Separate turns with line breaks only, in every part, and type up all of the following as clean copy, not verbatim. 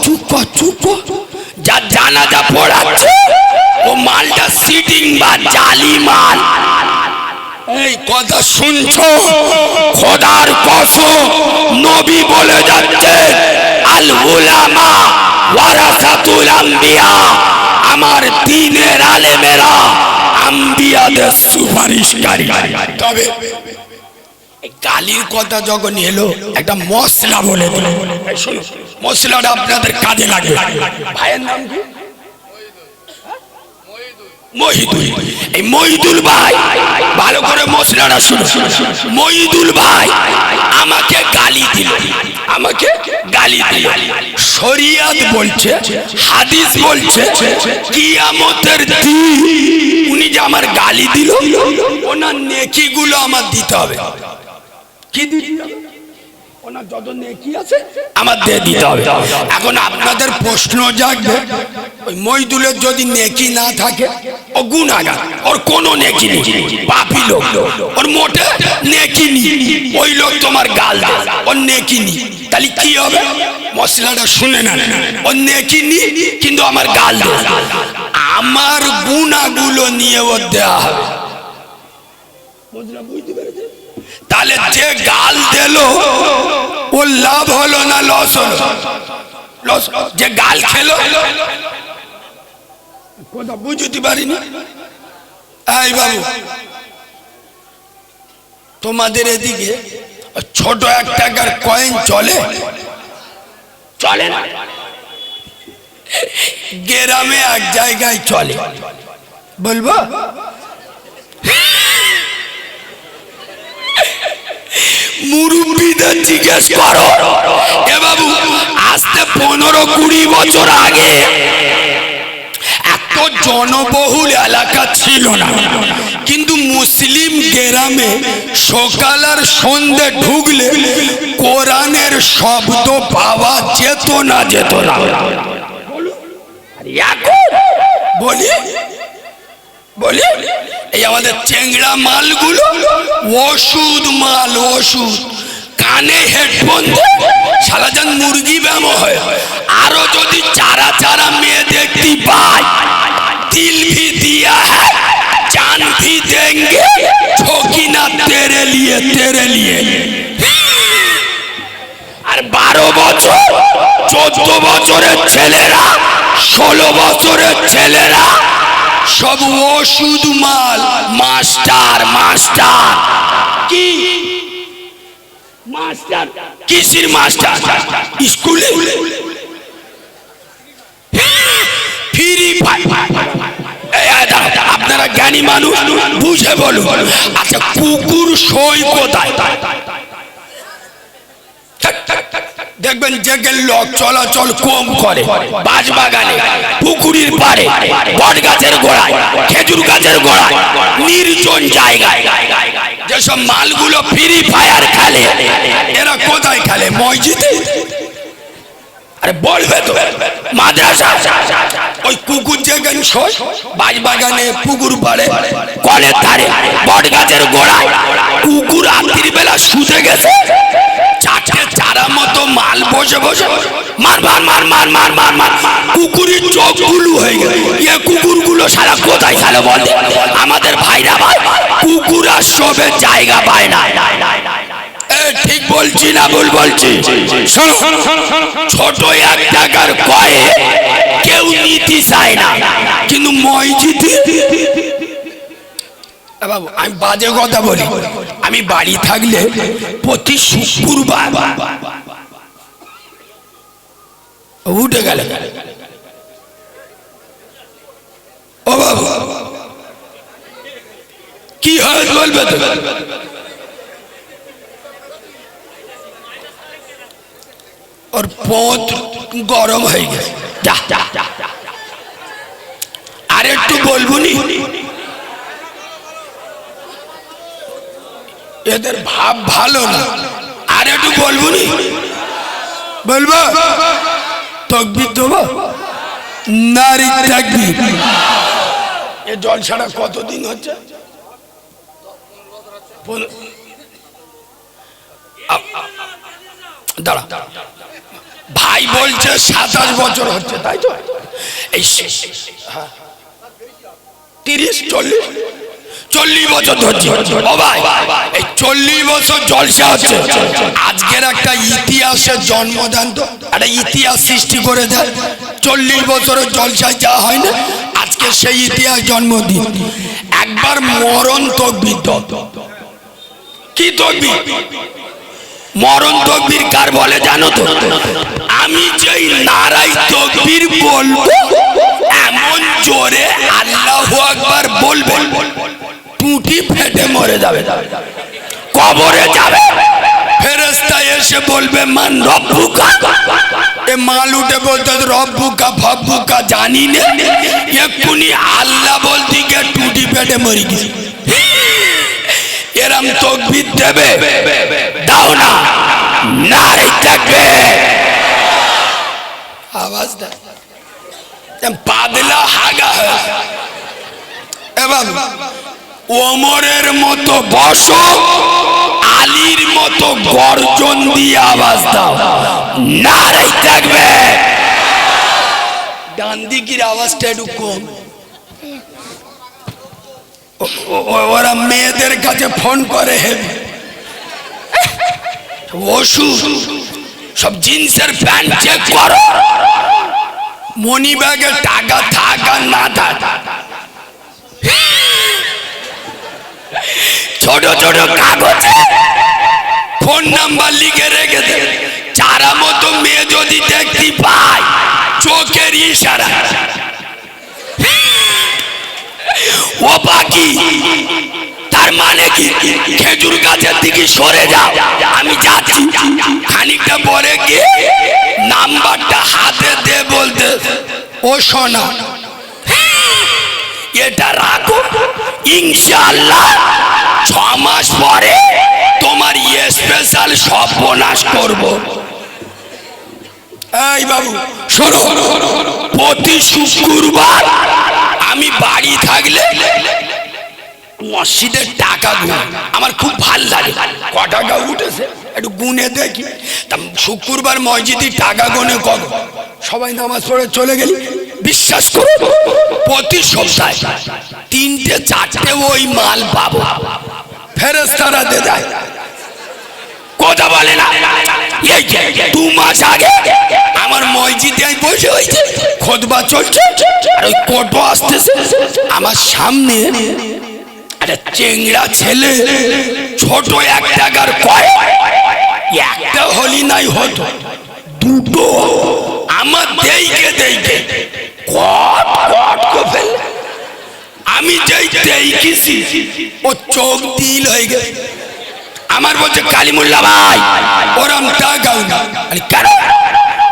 চুপ যা জানাজা পড়াচ্ছে ও মালটা সিটিং বা জালি মাল। এই কথা শুনছো? খোদার কসম নবী বলে যাচ্ছে আল উলামা ওয়ারাসাতুল আম্বিয়া, আমার দ্বীনের আলেমেরা আম্বিয়াদের সুপারিশকারী। তবে গালির কথা যখন এলো একটা মশলা বলে দিল, শোনো মশলাটা আপনাদের কাজে লাগে। ভাইয়ের নাম কি? মহিদুল। এই মহিদুল ভাই ভালো করে মশলাটা শুনো। মহিদুল ভাই আমাকে গালি দিল, শরিয়ত বলছে, হাদিস বলছে কিয়ামতের দিন উনি যে আমার গালি দিল ওনার নেকিগুলো আমার দিতে হবে। কি দিতে হবে? ওনার যত নেকি আছে আমার দিয়ে দিতে হবে। এখন আপনাদের প্রশ্ন জাগবে, ওই মহিদুলের যদি নেকি না থাকে ও গুনাহগার, ওর কোনো নেকি নেই, পাপী লোক, ওর মোটে নেকি নেই, ওই লোক তোমার গাল দেয়, ওর নেকি নেই। তাহলে কি হবে? মশলাটা শুনে না, ওর নেকি নেই কিন্তু আমার গাল দেয়, আমার গুনাহগুলো নিয়ে ওর দেওয়া হবে। বুঝতে পেরেছেন? তাহলে যে গাল দিল ও লাভ হলো না লস হলো? লস। যে গাল খেলো কথা বুঝতে পারিনি। এই বাবু তোমাদের এদিকে ছোট 1 টাকার কয়েন চলে? চলে না। গ্রামে এক জায়গায় চলে, বলবো? মুরব্বীদের জিজ্ঞেস করো। এ বাবু আজকে 15-20 বছর আগে এত জনবহুল এলাকা ছিল না, কিন্তু মুসলিম গ্রামে সকাল আর সন্ধ্যে ঢুকলে কোরআনের শব্দ পাওয়া যেত না। বলি এই আমাদের চেংড়া মালগুলো ওষুধ মাল, ওষুধ। কানে হেডফোন সারাজান মুরগি ব্যায়াম হয়। আরো যদি চারা মেয়ে দেখতে পাই, দিল ভি দিয়া হ্যায় জান ভি দেंगे, ঠকি না তেরে লিয়ে। আর 12 বছর 14 বছরের ছেলেরা, 16 বছরের ছেলেরা সব ওষুধ মাল। মাস্টার কি মাস্টার? কিসের মাস্টার? স্কুলে ফ্রি ফায়ার। আপনারা জ্ঞানী মানুষ, বুঝে বলুন। আচ্ছা কুকুর সই কোথায়? দেখবেন যে লোক চলাচল কম করে বাজবাগানে, পুকুরির পাড়ে, বট গাছের গোড়ায়, খেজুর গাছের গোড়ায়, নির্জন জায়গায় যেসব মালগুলো ফ্রি ফায়ার খেলে, এরা কোথায় খেলে? মসজিদে। আরে বলবে তো মাদ্রাসা। ওই কুকুর যেখানে শোয় বাজবাগানে, পুকুর পাড়ে, কলের ধারে, বট গাছের গোড়ায়, কুকুর রাত্রির বেলা শুতে গেছে, চারটে চারা মতো মাল বসে মার, কুকুরের চোখ গুলো হয়ে গেল। এ কুকুরগুলো সারা কোথায় খেলে বলে? আমাদের ভাইরা ভাই কুকুর আর সবের জায়গা পায় না। ঠিক বলছি না ভুল বলছি? ছোট 1 টাকার কয়ে কেউ নিতে চায় না, কিন্তু মসজিদে। বাবু আমি বাজে কথা বলি, আমি বাড়ি থাকলে প্রতি শুক্রবার উঠে গেল। ও বাবু কি হয় বলবে তো? ওর পোঁত গরম হয়ে গেছে। আর একটু বলবো নি, এদের ভাব ভালো না। আর একটু বলবো নি, বলবো? তাকবীর দেবো? নারী তাকবীর। এ জলসাটা কতদিন হচ্ছে? দাঁড়া ভাই বলছে 27 বছর হচ্ছে, তাই তো? এই 30-40 বছর ধরছি। ও ভাই, এই 40 বছর জলসা হচ্ছে। আজকের একটা ইতিহাসের জন্মদান, তো একটা ইতিহাস সৃষ্টি করে দেয়। 40 বছরের জলসায় যা হয় না, আজকে সেই ইতিহাস জন্মদিন। একবার মরণ তকবীর। কি তকবীর? মরণ তকবীর কার বলে জানো তো? আমি যেই নারাই তকবীর বলবো, এমন জোরে আল্লাহু আকবার বলবেন, টুটি ফেটে মরে যাবে, কবরে যাবে। ফেরেশতা এসে বলবে মান রব্বুকা। এ মাল উঠে বলতে রব্বুকা ফব্বুকা জানি না, এক্ষুনি আল্লাহ বলতে গিয়ে টুটি ফেটে মরে গেছে। এরম তকবীর দেবে, দাও না, নারে তাকবীর। আওয়াজ দেয় পাগলা হাগা। এবং ওমরের মতো বসো, আলীর মতো গর্জন দিয়ে আওয়াজ দাও, নারে তাকবীর। ডান দিকের আওয়াজটা একটু কম। ওরা মেয়েদের কাছে ফোন করে, ওষুধ সব জিন্সের প্যান্ট চেক করো, মনি ব্যাগে টাকা থাকা না থাকা, ছোট ছোট কাগজে ফোন নাম্বার লিখে রেখে দে। চারা মতো মেয়ে যদি দেখতে পায়, চোখের ইশারা, ও পাখি, তার মানে কি খেজুর গাছের দিকে সরে যাও, আমি যাচ্ছি। খানিকটা পরে গিয়ে নাম্বারটা হাতে দে বলতে, ও সোনা এটা রাখো, ইনশাআল্লাহ 6 মাস পরে তোমার স্পেশাল সর্বনাশ করব। এই বাবু শোনো, প্রতি শুক্রবার আমি বাড়ি থাকলে মসজিদের টাকা গুনে, আমার খুব ভাল লাগে। ক টাকা উঠেছে একটু গুনে দেখি। শুক্রবার মসজিদের টাকা গুনে কত, সবাই নামাজ পড়ে চলে গেলি, বিশ্বাস করো প্রতি সপ্তাহে 3-4টে ওই মাল পাবো। ফেরেশতারা দিয়ে যায়, কথা বলে না। এই 2 মাস আগে আমার মসজিদে আমি বসে হয়েছে, খুতবা চলছে, আর ওই কোটো আসতেছে আমার সামনে। একটা চেংড়া ছেলে, ছোট 1 টাকার কয়েন, একটা হলি নাই হতো, দুটো আমার দেইকে দেইকে কট কট করে ফেলে। আমি যেই দেইকেছি, ও চোখ দিল হয়ে গেছে। আমার বলছে কালিমুল্লাহ ভাই ওরম টাকাও না। কেন?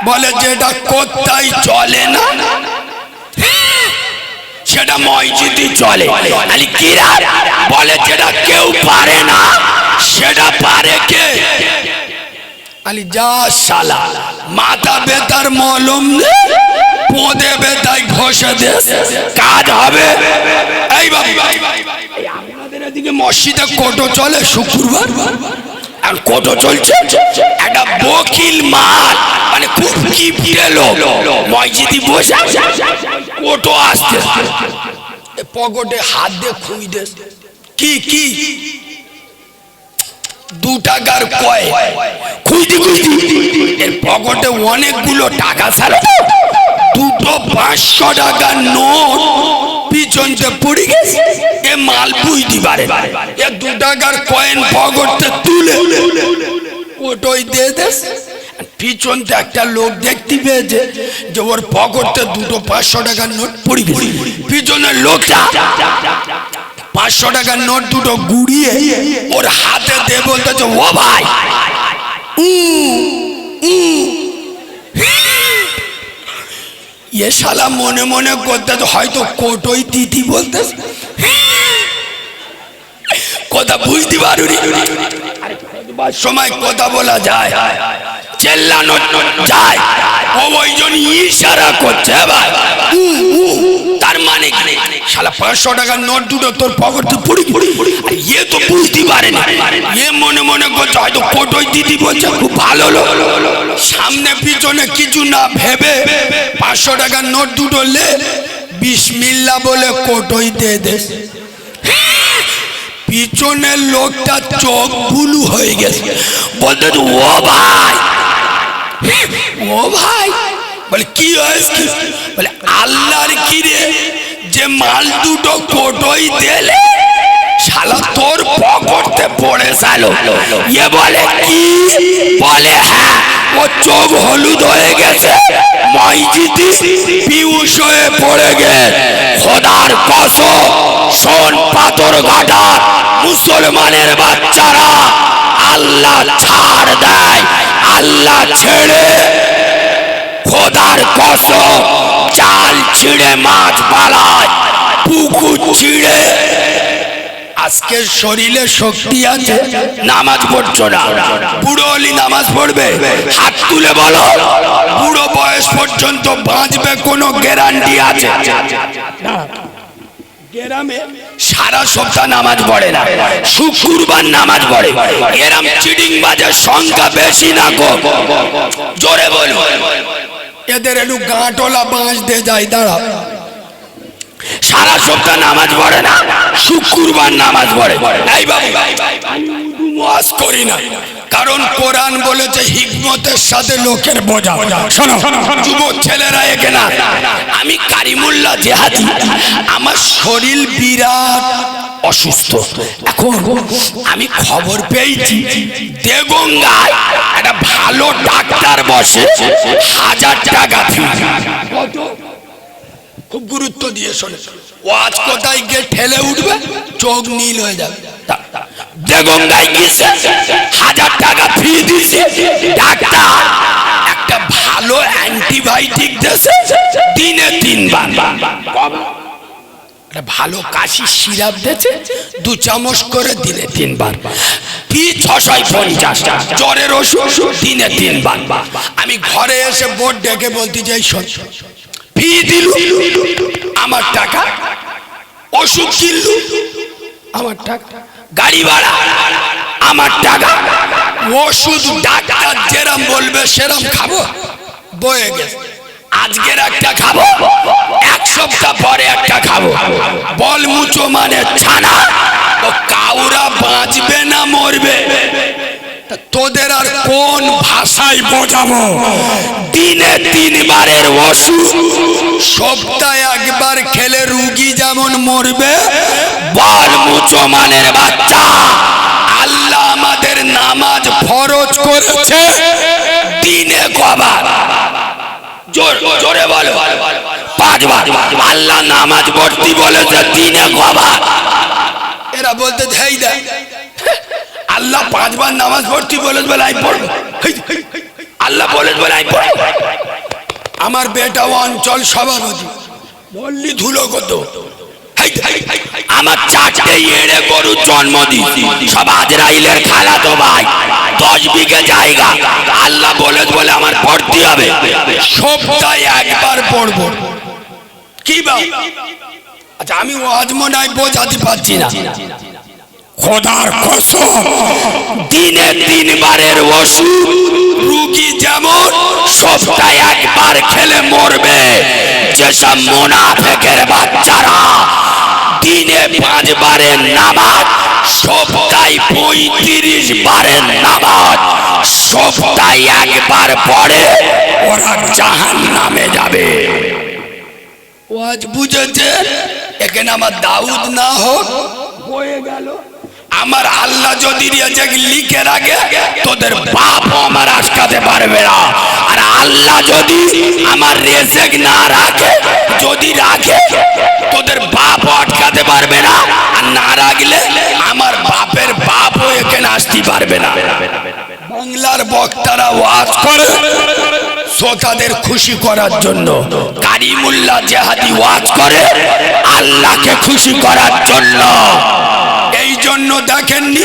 বলে যেটা কোথায় চলে না সেটা মসজিদে চলে। বলে যেটা কেউ পারে না সেটা পারে কে? যা শালা, মাথা বেতার মলম পোঁদে বেতায় ঘষে দে, কাজ হবে। এই ভাই, আপনাদের এদিকে মসজিদে কোটো চলে শুক্রবার, আর কোটো চলছে। একটা বকিল মাল, মানে খুব কিপটে লোক, মসজিদে বসে কোটো আসতে পকেটে হাত দিয়ে খুঁই দে। কি কি 2 টাকার কয়েন খুঁজতে খুঁজতে এর পকেটে অনেকগুলো টাকা ছিল, দুটো 500 টাকার নোট পিছনতে পড়ে গেছে। এ মাল বুঝতে পারে, এ 2 টাকার কয়েন পকেটে তুলে ওটাই দিয়ে দেশ। পিছনতে একটা লোক দেখতে পেয়েছে যে ওর পকেটে দুটো 500 টাকার নোট পড়ে গেছে। পিছনের লোকটা 500 টাকার নোট দুটো গুড়িয়ে ওর হাতে দিয়ে বলতেছে, ও ভাই ये শালা মনে মনে করতে হয়তো কোটোই দিদি বলতে, কথা বুঝতে পারুনি। সময় কথা বলা যায়, চেল্লানো যায়, ও ওই জন্য ইশারা করছে ভাই। তার মানে শালা 500 টাকার নোট দুটো তোর পকেটে পড়ি আর ইয়ে তো বুঝতে পারে না, ইয়ে মনে মনে করছে হয়তো কোটোই দিদি বলছে খুব ভালো লোক, সামনে পিছনে কিছু না ভেবে 500 টাকার নোট দুটো লে বিসমিল্লাহ বলে কোটোই দিয়ে দে। পিছনের লোকটা চোখ বুলু হয়ে গেছে, বলতে ও ভাই, ও ভাই, বলে কি হয়েছে? বলে আল্লাহর কি রে, যে মাল দুটো কোটোই দিলে শালা তোর পকেটে পড়ে গেল। ইয়ে বলে কি? বলে হ্যাঁ, ও চোখ হলুদ হয়ে গেছে, মসজিদে পিউস হয়ে পড়ে গেছে। খোদার কসম, শোন পাথর ঘাটা মুসলমানের বাচ্চারা, আল্লাহ ছাড় দেয়, আল্লাহ ছেড়ে খোদার কসম জাল ছিঁড়ে মাছ পালায়, পুকুর ছিঁড়ে। আজকের শরীরে শক্তি আছে, নামাজ পড়ছো না, বুড়ো হলি নামাজ পড়বে? হাত তুলে বলো। বুড়ো বয়স পর্যন্ত বাঁচবে কোনো গ্যারান্টি আছে? গ্রামে সারা সপ্তাহ নামাজ পড়ে না, শুক্রবার নামাজ পড়ে। এরম চিটিং বাজের সংখ্যা বেশি না কম? জোরে বলো। এদের একটু গাঁটলা বাঁশ দিয়ে যায়, দাঁড়া। সারা সপ্তাহ নামাজ পড়ে না, শুক্রবার নামাজ পড়ে। এই বাবু ওয়াজ করি না, কারণ কোরআন বলেছে হিকমতের সাথে লোকের বোঝা। শোনো যুবক ছেলেরা এখানে, আমি কারিমুল্লাহ জেহাদি, আমার শরীর বিরাট অসুস্থ। এখন আমি খবর পেয়েছি দেগঙ্গায় একটা ভালো ডাক্তার বসে, 1000 টাকা ফি। খুব গুরুত্ব দিয়ে শোনে, ওয়াজ কোথায় গিয়ে ঠেলে উঠবে, চোখ নীল হয়ে যাবে। দেগঙ্গায় গিয়েছে, 1000 টাকা ফি দিয়েছে। ডাক্তার একটা ভালো অ্যান্টিবায়োটিক দিয়েছে, দিনে 3 বার। ভালো কাশি সিরাপ দিয়েছে, 2 চামচ করে দিনে 3 বার। ফি 650 টাকা। জ্বরের ওষুধ দিনে 3 বার। আমি ঘরে এসে বোর্ড ডেকে বলতে যাই, শোন, ফি দিলু আমার টাকা, ওষুধ কিনলু আমার টাকা, গাড়ি ভাড়া আমার টাকা, ওষুধ ডাক্তার যেরম বলবে সেরম খাবো। বয়ে গেছে, আজকের একটা খাবো, 1 সপ্তাহ পরে একটা খাবো। বল মুচো মানে ছানা, ও কাউরা বাঁচবে না মরবে, তোদের আর কোন ভাষায় বোঝাবো? দিনে 3 বারের ওষুধ, সপ্তাহে 1 বার খেলে রুগী যেমন মরবে। বল মুসলমানের বাচ্চা, আল্লাহ আমাদের নামাজ ফরজ করেছে দিনে কবার? জোরে বলো। 5 বার। আল্লাহ নামাজ পড়তে বলেছে দিনে কবার? এরা বলতে হেই দেয়, আল্লাহ 5 বার নামাজ পড়তে বলেছে বলে আমি পড়বো। আল্লাহ বলেছে বলে আমি পড়বো। আমার বেটা অঞ্চল সভাপতি, বললি ধুলো কত। আমার 4টে এড়ে গরু জন্ম দিয়েছি, সব আজরাইলের খালাতো ভাই, 10 বিঘে জায়গা। আল্লাহ বলেছে বলে আমার পড়তে হবে, সপ্তাহে 1 বার পড়বো। কি বা? আচ্ছা, আমি ওয়াজ মনে হয় বোঝাতে পারছি না। খোদার কসম, দিনে 3 বারের ওষুধ, রুগী যেমন সপ্তাহে 1 বার খেলে মরবে। যেসব মুনাফিকের বাচ্চারা দিনে 5 বারের নামাজ, সপ্তাহে 35 বারের নামাজ, সপ্তাহে 1 বার পড়ে, ওরা জাহান্নামে যাবে। ওয়াজ বুঝেছে? এখানে আমার দাউদ না হোক হয়ে গেল। আমার আল্লাহ যদি রেজেক লিখে রাখে, তোদের বাপও আমার আটকাতে পারবে না। আর আল্লাহ যদি আমার রেজেক না রাখে, যদি রাখে, তোদের বাপও আটকাতে পারবে না। আর না রাখলে আমার বাপের বাপও এখানে আসতে পারবে না। বাংলার বক্তারা ওয়াজ করে শ্রোতাদের খুশি করার জন্য, কারিমুল্লাহ জেহাদি ওয়াজ করে আল্লাহকে খুশি করার জন্য। এই জন্য দেখেননি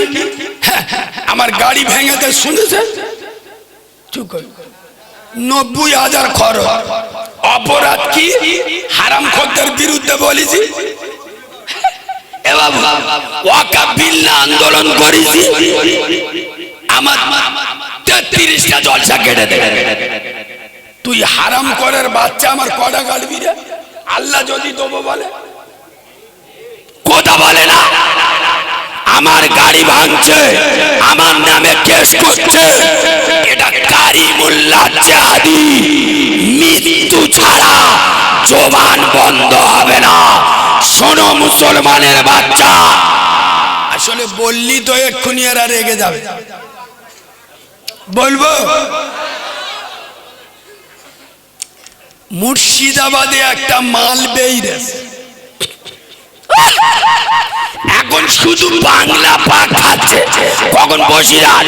আমার গাড়ি ভেঙেতে শুনেছেন, 90,000 খরচ। অপরাধ কি? হারাম খদ্দের করতে বলেছি? এ বাবু ওয়াকাফ বিল না আন্দোলন করেছি? আমার 33টা জলসা কেটে দে। তুই হারাম করার বাচ্চা আমার কটা গাড়বি রে? আল্লাহ যদি দেবো বলে কথা বলে না। আমার গাড়ি ভাঙছে, আমার নামে কেস করছে, এটা কারিমুল্লাহ জাহাদি। মৃত্যু ছাড়া জবান বন্ধ হবে না। শোনো মুসলমানের বাচ্চা, আসলে বললি তো এক্ষুনি এরা রেগে যাবে। বলবো মুর্শিদাবাদে একটা মাল বেইরেছে, এখন শুধু বাংলা পাক খাচ্ছে। কখন বসিরহাট,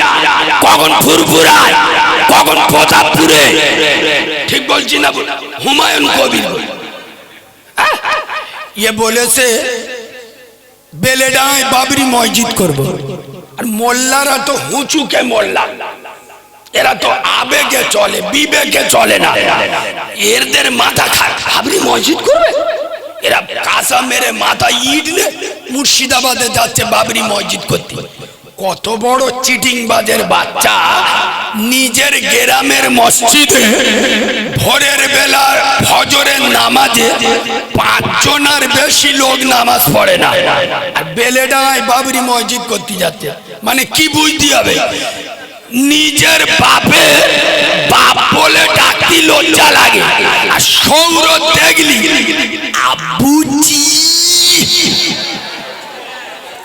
কখন ফুরফুরায়, কখন প্রতাপপুরে। ঠিক বলছি না? হুমায়ুন কবির ইয়ে বলেছে বেলেডায় বাবরি মসজিদ করব। আর মোল্লারা তো হুঁচুকে মোল্লা, এরা তো আবেগে চলে, বিবেকে চলে না। এদের মাথা খায় বাবরি মসজিদ করবে। এরা কাঁচা মেরে মাথা ইট নে মুর্শিদাবাদে যাচ্ছে বাবরি মসজিদ করতে। কত বড় চিটিং বাজের বাচ্চা! নিজের গ্রামের মসজিদে ভোরের বেলা ফজরের নামাজে 5 জনের বেশি লোক নামাজ পড়ে না, আর বেলেডায় বাবরি মসজিদ করতে যাচ্ছে। মানে কি বুঝতে হবে? নিজের বাপে বাপ বলে ডাকতে লজ্জা লাগে, আর সৌর দেখলি আব্বুজি।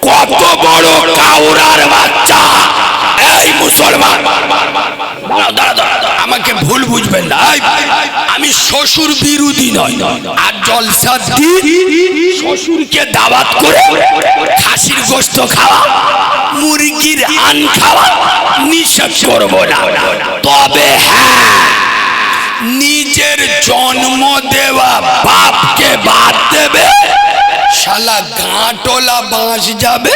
কত বড় কাউরার বাচ্চা! এই মুসলমান, আমাকে ভুল বুঝবেন না, আমি শ্বশুর বিরোধী নয়। আর জলসা দিন শ্বশুরকে দাওয়াত করে খাসির গোশত খাওয়া, মুরগির আন খাওয়া নিষেধ করব না। তবে হ্যাঁ, নিজের জন্ম দেওয়া বাপকে বাদ দেবে, শালা গাঁটলা বাঁচ যাবে,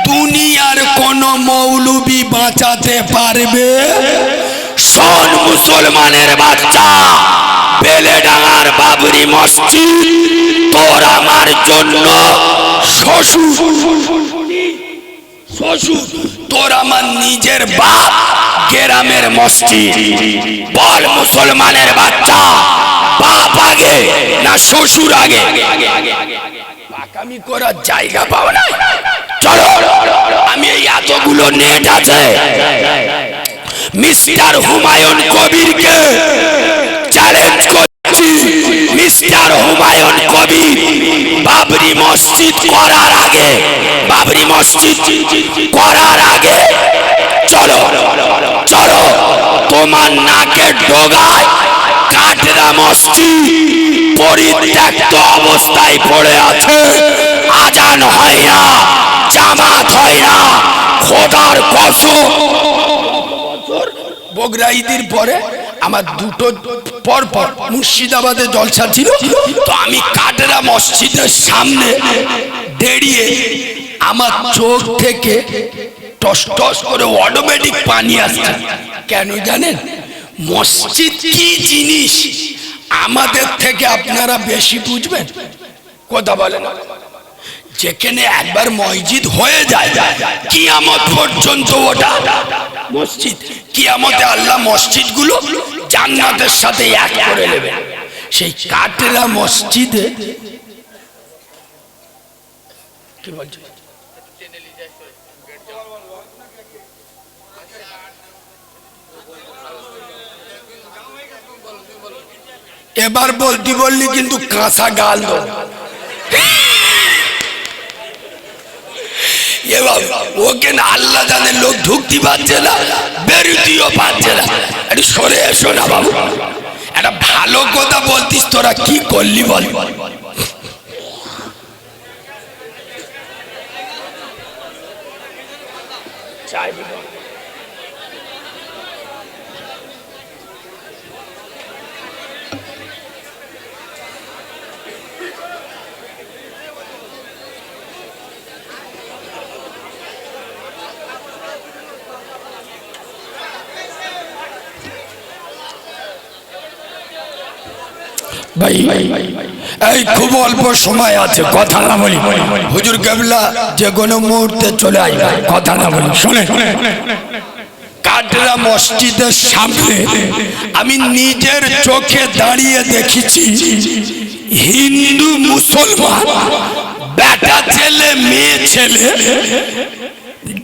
দুনিয়ার কোন মৌলবি বাঁচাতে পারবে? শোন মুসলমানের বাচ্চা, বেলেডাঙ্গার বাবরি মসজিদ তোর আমার জন্য শ্বশুর, শ্বশুর তোর আমার নিজের বাপ। গ্রামের মসজিদ বল মুসলমানের বাচ্চা, বাপ আগে না শ্বশুর আগে? পাকামি করার জায়গা পাও না। চলো, আমি এই এতগুলো নেট আছে, মিস্টার হুমায়ুন কবিরকে চ্যালেঞ্জ করছি। মিস্টার হুমায়ুন কবির, বাবরি মসজিদ করার আগে, বাবরি মসজিদ করার আগে চলো চলো তোমার নাকের ডগায় কাটরা মসজিদ পরিত্যক্ত অবস্থায় পড়ে আছে, আজান হয় না, জামাত হয় না। খোদার কসম, বগরা ঈদের পরে আমার দুটো পর পর মুর্শিদাবাদে জলসা ছিল, তো আমি কাটরা মসজিদের সামনে দাঁড়িয়ে আমার চোখ থেকে টস টস করে অটোমেটিক পানি আসছে। কেন জানেন? মসজিদ কি জিনিস আমাদের থেকে আপনারা বেশি বুঝবেন। কথা বলেন, যেখানে একবার মসজিদ হয়ে যায় কিয়ামত পর্যন্ত ওটা মসজিদ। কিয়ামতে আল্লাহ মসজিদ গুলো জান্নাতের সাথে এক করে নেবে। সেই কাটরা মসজিদে কি বলছে, এবার বলতে বললি কিন্তু কাঁচা গাল দো। ওকে না আল্লাহ জানে, লোক ঢুকতে পারছে না, বেরোতেও পারছে না। একটু সরে এসো না বাবু, একটা ভালো কথা বলতিস, তোরা কি করলি বল? ভাই এই খুব অল্প সময় আছে, কথা না বলি। হুজুর কেবলা যে কোনো মুহূর্তে চলে আসবে, কথা না বলি। শোনে, কাটরা মসজিদের সামনে আমি নিজের চোখে দাঁড়িয়ে দেখেছি হিন্দু মুসলমান বেটা ছেলে মেয়ে ছেলে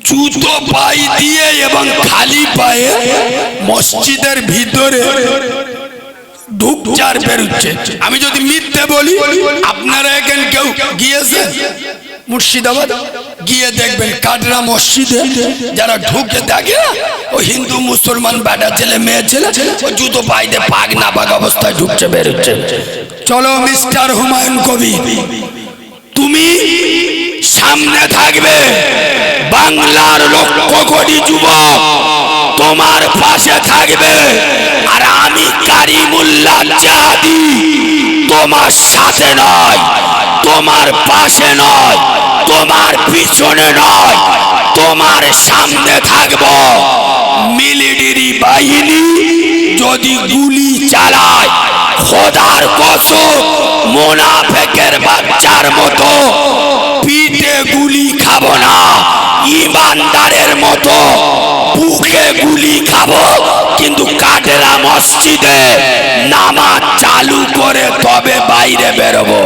জুতো পায়ে দিয়ে এবং খালি পায়ে মসজিদের ভিতরে ঢুকচার বেরোচ্ছে। আমি যদি মিথ্যে বলি, আপনারা এখানে কেউ গিয়েছেন মুর্শিদাবাদ? গিয়ে দেখবেন কাটরা মসজিদে যারা ঢুকে থাকে না, ও হিন্দু মুসলমান বেটা ছেলে মেয়ে ছেলে ও জুতো পায়ে দিয়ে পাক না পাক অবস্থায় ঢুকছে বেরোচ্ছে। চলো মিস্টার হুমায়ুন কবির, তুমি সামনে থাকবে, বাংলার লক্ষ কোটি যুবক তোমার পাশে থাকবে, আর আমি কারিমুল্লাহ জাহাদি তোমার সাথে নয়, তোমার পাশে নয়, তোমার পিছনে নয়, তোমার সামনে থাকব। মিলিটারি বাহিনী যদি গুলি চালায়, খোদার কসম মুনাফিকের বাচ্চার মতো পিঠে গুলি খাবো না, ইমানদারের মতো বুকে গুলি খাবো, কিন্তু কাটরা মসজিদে নামাজ চালু করে তবে বাইরে বেরোবো।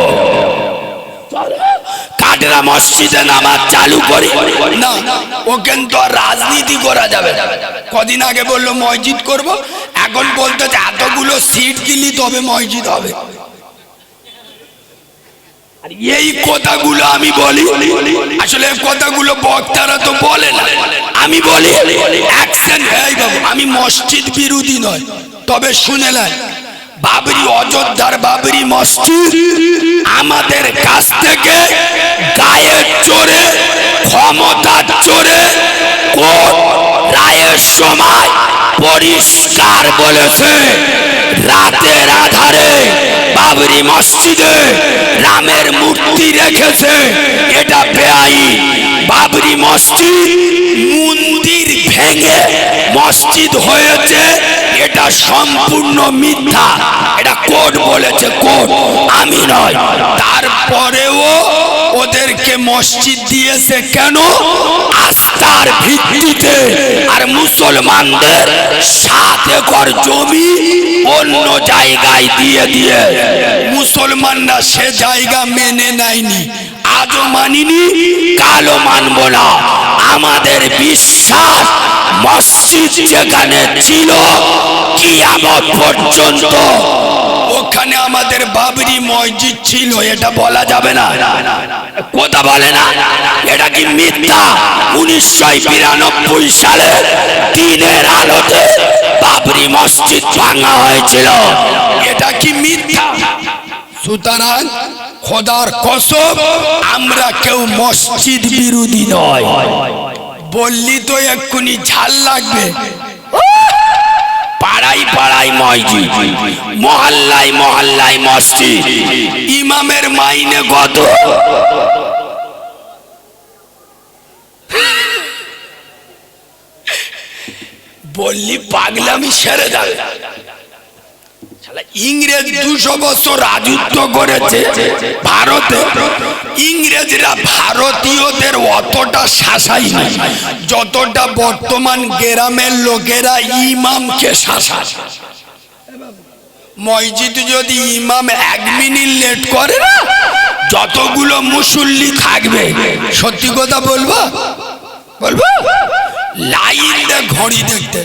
কাটরা মসজিদে নামাজ চালু করি না, ওখান তো রাজনীতি করা যাবে। কদিন আগে বললো মসজিদ করব, এখন বলতে এতগুলো সিট দিলি তবে মসজিদ হবে। এই কথাগুলো আমি বলি, আসলে কথাগুলো বক্তারা তো বলে না, আমি বলি অ্যাকশন। এই বাবু, আমি মসজিদ বিরোধী নয়, তবে শুনে নেন, বাবরি অযোধ্যার বাবরি মসজিদ আমাদের কাছ থেকে গায়ের জোরে ক্ষমতার জোরে কোর্ট রায়ের সময় পরিষ্কার বলেছে, রাতের আধারে বাবরি মসজিদে রামের মূর্তি রেখেছে, এটা বেআইন। বাবরি মসজিদ মন্দির ভেঙে মসজিদ হয়েছে, এটা সম্পূর্ণ মিথ্যা, এটা কোর্ট বলেছে, কোর্ট, আমি নয়। তারপরেও ওদেরকে মসজিদ দিয়েছে কেন? আস্থার ভিত্তিতে। আর মুসলমানদের 7 একর জমি অন্য জায়গায় দিয়ে দিয়ে মুসলমানরা সে জায়গা মেনে নেয়নি, আজও মানিনি, কালও মানব না। আমাদের বিশ্বাস মসজিদ যেখানে ছিল কিয়ামত পর্যন্ত ওখানে আমাদের বাবরি মসজিদ ছিল, এটা বলা যাবে না। কথা বলে না, এটা কি মিথ্যা? 1992 সালে দিনের আলোতে বাবরি মসজিদ ভাঙা হয়েছিল, এটা কি মিথ্যা? সুতরাং খোদার কসম আমরা কেউ মসজিদ বিরোধী নয়। বললি তো এক্ষুনি ঝাল লাগবে। পাড়ায় পাড়ায় মসজিদ, মহল্লায় মহল্লায় মসজিদ, ইমামের মাইনে কত? বললি পাগলামি সেরে যাবে। ইংরেজ 200 বছর রাজত্ব করেছে ভারতে, ইংরেজরা ভারতীয়দের অতটা শাসায়নি যতটা বর্তমান গ্রামের লোকেরা ইমামকে শাসায়। মসজিদ যদি ইমাম 1 মিনিট লেট করে না, যতগুলো মুসল্লি থাকবে, সত্যি কথা বলবো বলবো, লাইন দিয়ে ঘড়ি দেখতে।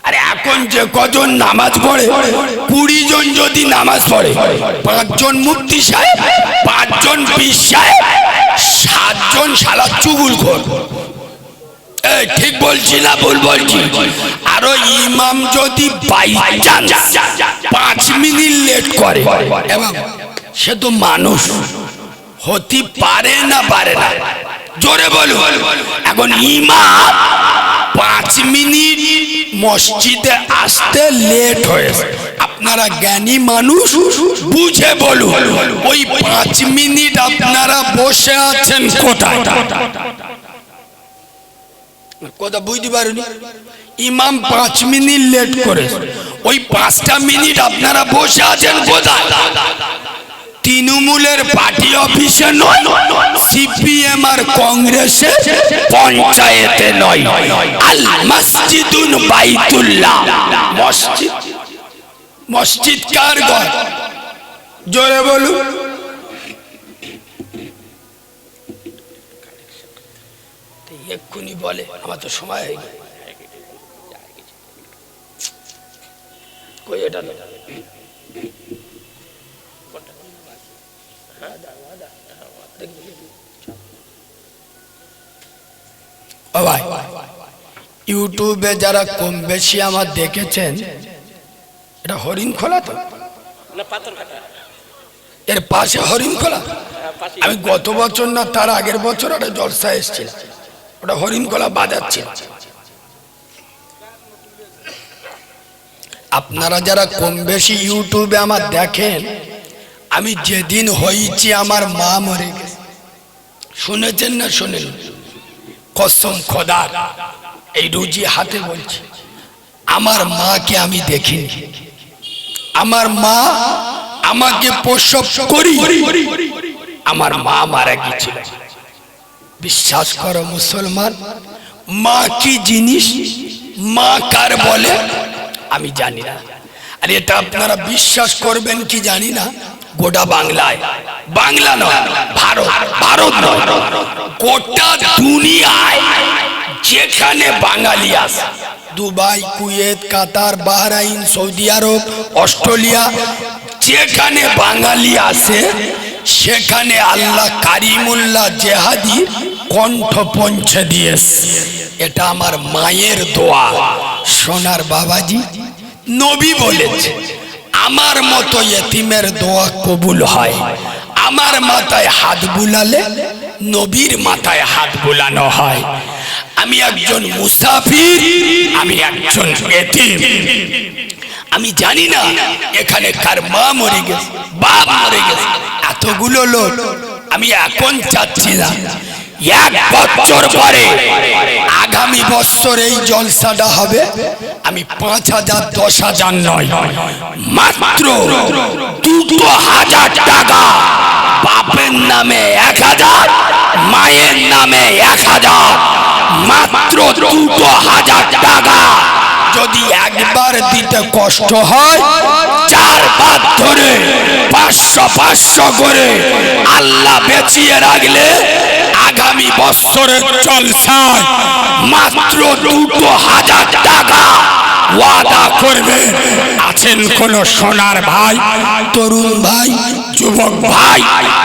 আরে এখন যে কজন নামাজ পড়ে, 20 জন যদি নামাজ পড়ে, 5 জন মুফতি সাহেব, 5 জন পীর সাহেব, 7 জন শালা চুগুলখোর। এই ঠিক বলছি না ভুল বলছি? আরো ইমাম যদি বাই চান্স 5 মিনিট লেট করে, এবং সে তো মানুষ, হতে পারে না, পারে না, জোরে বলো। এখন ইমাম 5 মিনিট মসজিদে আসতে লেট হয়েছে, আপনারা জ্ঞানী মানুষ বুঝে বলুন, ওই 5 মিনিট আপনারা বসে আছেন কোথায়? কথা বুঝতে পারেন? ইমাম 5 মিনিট লেট করে, ওই 5টা মিনিট আপনারা বসে আছেন কোথায়? তৃণমূলের পার্টি অফিসে নয়, সিপিএম আর কংগ্রেসে পঞ্চায়েতে নয়, আল মসজিদুন বাইতুল্লাহ। মসজিদ, মসজিদ কার ঘর? জোরে বলুন। এক্ষুনি বলে, আমার তো সময় হয়ে গেল। কই এটা না, ও ভাই, ইউটিউবে যারা কম বেশি আমার দেখেছেন, এটা হরিণ খোলা তো, এর পাশে হরিণ খোলা। আমি গত বছর না তার আগের বছর একটা জলসা এসেছিল, ওটা হরিণ খোলা বাজাচ্ছে। আপনারা যারা কম বেশি ইউটিউবে আমার দেখেন, আমি যেদিন হয়েছি আমার মা মরে গেছে, শুনেছেন না শোনেন? কসম খোদার, এই রুজি হাতে বলছি, আমার মাকে আমি দেখিনি। আমার মা আমাকে প্রসব করি আমার মা মারা গেছিল। বিশ্বাস করো মুসলমান, মা কি জিনিস, মা কার বলে আমি জানি না। আর এটা আপনারা বিশ্বাস করবেন কি জানি না, গোটা বাংলায়, বাংলা নয় ভারত, ভারত নয়, গোটা দুনিয়ায় যেখানে বাঙালি আছে, দুবাই, কুয়েত, কাতার, বাহরাইন, সৌদি আরব, অস্ট্রেলিয়া, যেখানে বাঙালি আছে সেখানে আল্লাহ কারিমুল্লাহ জেহাদি কণ্ঠ পৌঁছে দিয়েছে। এটা আমার মায়ের দোয়া। সোনার বাবাজি নবী বলেছে, আমার মতো ইতিমের দোয়া কবুল হয়। আমার মাথায় হাত বুলালে নবীর মাথায় হাত বুলানো হয়। আমি একজন মুসাফির, আমি একজন ইতিম। আমি জানি না এখানে কার মা মরে গেছে, বাপ মরে গেছে, এতগুলো লোক। আমি এখন চাচ্ছি না, 1 বছর পরে আগামী বছর এই জলসাটা হবে, আমি 5,000 10,000 নয়, মাত্র 2,000 টাকা, বাপের নামে 1,000, মায়ের নামে 1,000, মাত্র 2,000 টাকা। যদি একবার দিতে কষ্ট হয়, 4 বার ধরে 500 করে আল্লাহ বেঁচিয়ে রাখলে আগামী বছরের জলসায় মাত্র 2,000 টাকা ওয়াদা করবে। আছেন কোন সোনার ভাই, তরুণ ভাই, যুবক ভাই,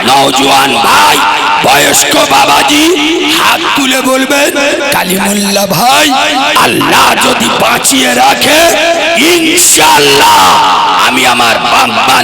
নওজোয়ান ভাই, বয়স্ক বাবাজি হাত তুলে বলবেন, কালিমুল্লাহ ভাই, আল্লাহ যদি বাঁচিয়ে রাখে ইনশাআল্লাহ আমি আমার বাবা